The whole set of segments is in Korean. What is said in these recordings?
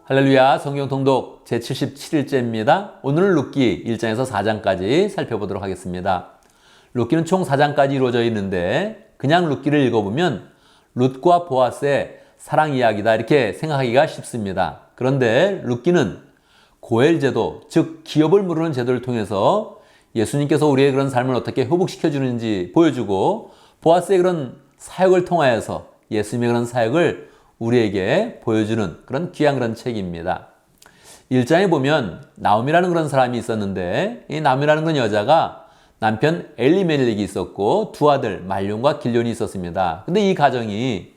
할렐루야, 성경 통독 제77일째입니다. 오늘은 룻기 1장에서 4장까지 살펴보도록 하겠습니다. 룻기는 총 4장까지 이루어져 있는데 그냥 룻기를 읽어보면 룻과 보아스의 사랑 이야기다 이렇게 생각하기가 쉽습니다. 그런데 룻기는 고엘 제도, 즉 기업을 물으는 제도를 통해서 예수님께서 우리의 그런 삶을 어떻게 회복시켜 주는지 보여주고 보아스의 그런 사역을 통하여서 예수님의 그런 사역을 우리에게 보여주는 그런 귀한 그런 책입니다. 1장에 보면 나오미라는 그런 사람이 있었는데 이 나오미라는 그런 여자가 남편 엘리멜렉이 있었고 두 아들 말론과 길론이 있었습니다. 근데 이 가정이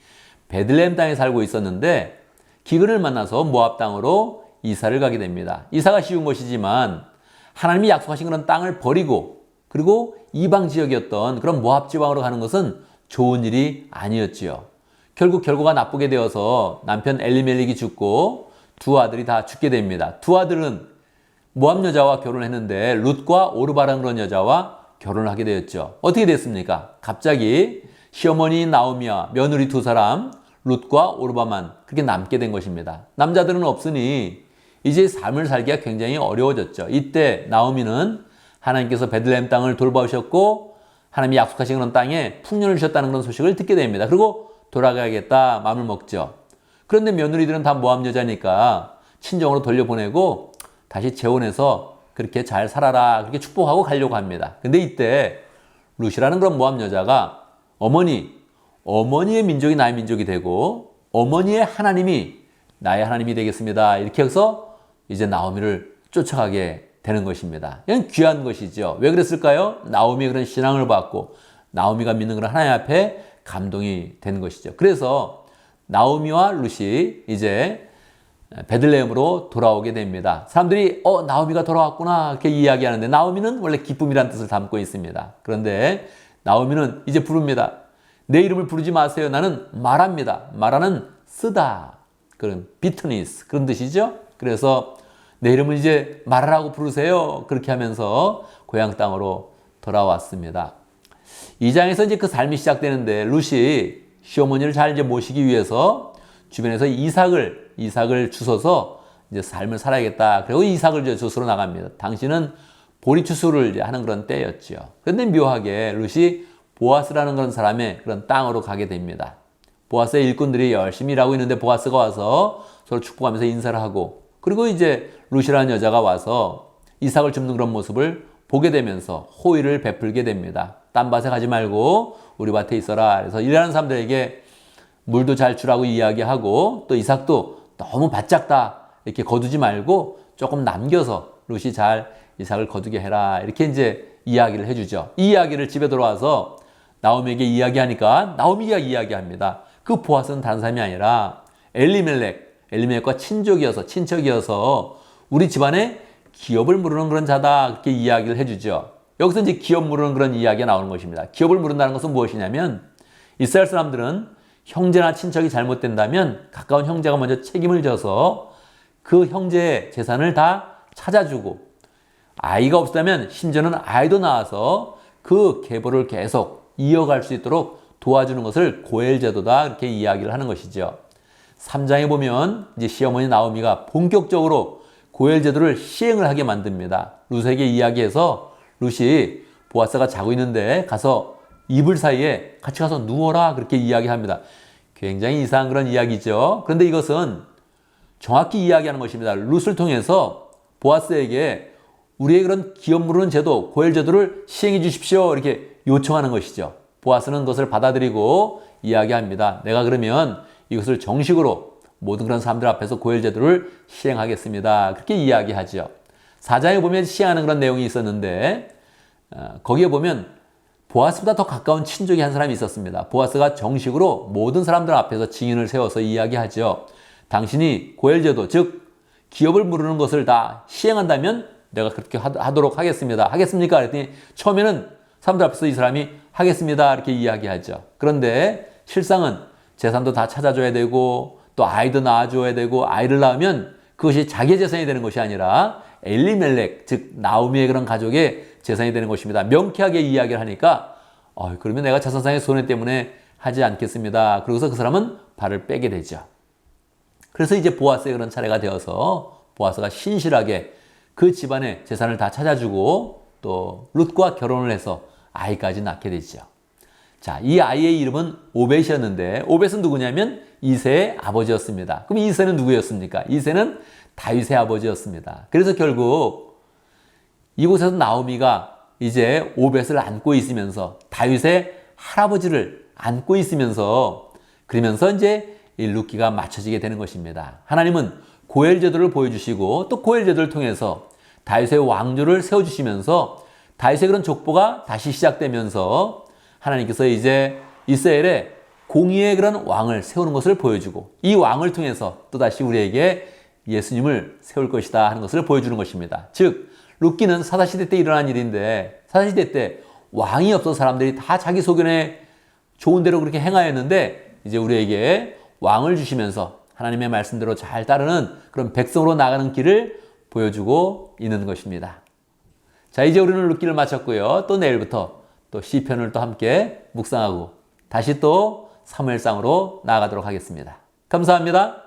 베들레헴 땅에 살고 있었는데 기근을 만나서 모압 땅으로 이사를 가게 됩니다. 이사가 쉬운 것이지만 하나님이 약속하신 그런 땅을 버리고 그리고 이방 지역이었던 그런 모압 지방으로 가는 것은 좋은 일이 아니었지요. 결국 결과가 나쁘게 되어서 남편 엘리멜렉이 죽고 두 아들이 다 죽게 됩니다. 두 아들은 모압 여자와 결혼했는데 룻과 오르바라는 그런 여자와 결혼을 하게 되었죠. 어떻게 됐습니까? 갑자기 시어머니 나오미와 며느리 두 사람 룻과 오르바만 그렇게 남게 된 것입니다. 남자들은 없으니 이제 삶을 살기가 굉장히 어려워졌죠. 이때 나오미는 하나님께서 베들레헴 땅을 돌봐오셨고 하나님이 약속하신 그런 땅에 풍년을 주셨다는 그런 소식을 듣게 됩니다. 그리고 돌아가야겠다 마음을 먹죠. 그런데 며느리들은 다 모압 여자니까 친정으로 돌려보내고 다시 재혼해서 그렇게 잘 살아라 그렇게 축복하고 가려고 합니다. 근데 이때 룻이라는 그런 모압 여자가 어머니의 민족이 나의 민족이 되고 어머니의 하나님이 나의 하나님이 되겠습니다. 이렇게 해서 이제 나오미를 쫓아가게 되는 것입니다. 이건 귀한 것이죠. 왜 그랬을까요? 나오미의 그런 신앙을 받고 나오미가 믿는 그런 하나님 앞에 감동이 되는 것이죠. 그래서 나오미와 룻이 이제 베들레헴으로 돌아오게 됩니다. 사람들이 나오미가 돌아왔구나 이렇게 이야기하는데 나오미는 원래 기쁨이라는 뜻을 담고 있습니다. 그런데 나오미는 이제 부릅니다. 내 이름을 부르지 마세요. 나는 마라입니다. 마라는 쓰다 그런 비트니스 그런 뜻이죠. 그래서 내 이름은 이제 마라라고 부르세요. 그렇게 하면서 고향 땅으로 돌아왔습니다. 2장에서 이제 그 삶이 시작되는데 룻이 시어머니를 잘 이제 모시기 위해서 주변에서 이삭을 주워서 이제 삶을 살아야겠다. 그리고 이삭을 주스러 나갑니다. 당신은 보리추수를 이제 하는 그런 때였죠. 그런데 묘하게 룻이 보아스라는 그런 사람의 그런 땅으로 가게 됩니다. 보아스의 일꾼들이 열심히 일하고 있는데 보아스가 와서 서로 축복하면서 인사를 하고 그리고 이제 룻이라는 여자가 와서 이삭을 줍는 그런 모습을 보게 되면서 호의를 베풀게 됩니다. 딴 밭에 가지 말고 우리 밭에 있어라. 그래서 일하는 사람들에게 물도 잘 주라고 이야기하고 또 이삭도 너무 바짝다 이렇게 거두지 말고 조금 남겨서 룻이 잘 이삭을 거두게 해라. 이렇게 이제 이야기를 해주죠. 이 이야기를 집에 들어와서 나오미에게 이야기하니까 나오미가 이야기합니다. 그 보아스는 다른 사람이 아니라 엘리멜렉과 친척이어서 우리 집안에 기업을 물으는 그런 자다 그렇게 이야기를 해주죠. 여기서 이제 기업 물으는 그런 이야기가 나오는 것입니다. 기업을 물은다는 것은 무엇이냐면 이스라엘 사람들은 형제나 친척이 잘못된다면 가까운 형제가 먼저 책임을 져서 그 형제의 재산을 다 찾아주고 아이가 없다면 심지어는 아이도 낳아서 그 계보를 계속 이어갈 수 있도록 도와주는 것을 고엘 제도다 이렇게 이야기를 하는 것이죠. 3장에 보면 이제 시어머니 나오미가 본격적으로 고엘 제도를 시행을 하게 만듭니다. 룻에게 이야기해서 룻이 보아스가 자고 있는데 가서 이불 사이에 같이 가서 누워라 그렇게 이야기합니다. 굉장히 이상한 그런 이야기죠. 그런데 이것은 정확히 이야기하는 것입니다. 룻을 통해서 보아스에게 우리의 그런 기업 물으는 제도, 고엘 제도를 시행해 주십시오 이렇게 요청하는 것이죠. 보아스는 그것을 받아들이고 이야기합니다. 내가 그러면 이것을 정식으로 모든 그런 사람들 앞에서 고엘 제도를 시행하겠습니다. 그렇게 이야기하죠. 4장에 보면 시행하는 그런 내용이 있었는데 거기에 보면 보아스보다 더 가까운 친족이 한 사람이 있었습니다. 보아스가 정식으로 모든 사람들 앞에서 증인을 세워서 이야기하죠. 당신이 고엘 제도, 즉 기업을 물으는 것을 다 시행한다면 내가 그렇게 하도록 하겠습니다. 하겠습니까? 그랬더니 처음에는 사람들 앞에서 이 사람이 하겠습니다. 이렇게 이야기하죠. 그런데 실상은 재산도 다 찾아줘야 되고 또 아이도 낳아줘야 되고 아이를 낳으면 그것이 자기의 재산이 되는 것이 아니라 엘리멜렉, 즉 나오미의 그런 가족의 재산이 되는 것입니다. 명쾌하게 이야기를 하니까 그러면 내가 재산상의 손해 때문에 하지 않겠습니다. 그러고서 그 사람은 발을 빼게 되죠. 그래서 이제 보아스의 그런 차례가 되어서 보아스가 신실하게 그 집안의 재산을 다 찾아주고 또 룻과 결혼을 해서 아이까지 낳게 되죠. 자, 이 아이의 이름은 오벳이었는데 오벳은 누구냐면 이새의 아버지였습니다. 그럼 이새는 누구였습니까? 이새는 다윗의 아버지였습니다. 그래서 결국 이곳에서 나오미가 이제 오벳을 안고 있으면서 다윗의 할아버지를 안고 있으면서 그러면서 이제 이 룻기가 맞춰지게 되는 것입니다. 하나님은 고엘 제도를 보여주시고 또 고엘 제도를 통해서 다윗의 왕조를 세워주시면서 다윗의 그런 족보가 다시 시작되면서 하나님께서 이제 이스라엘에 공의의 그런 왕을 세우는 것을 보여주고 이 왕을 통해서 또다시 우리에게 예수님을 세울 것이다 하는 것을 보여주는 것입니다. 즉 룻기는 사사시대 때 일어난 일인데 사사시대 때 왕이 없어서 사람들이 다 자기 소견에 좋은 대로 그렇게 행하였는데 이제 우리에게 왕을 주시면서 하나님의 말씀대로 잘 따르는 그런 백성으로 나가는 길을 보여주고 있는 것입니다. 자, 이제 우리는 룻기를 마쳤고요. 또 내일부터 또 시편을 또 함께 묵상하고 다시 또 사무엘상으로 나아가도록 하겠습니다. 감사합니다.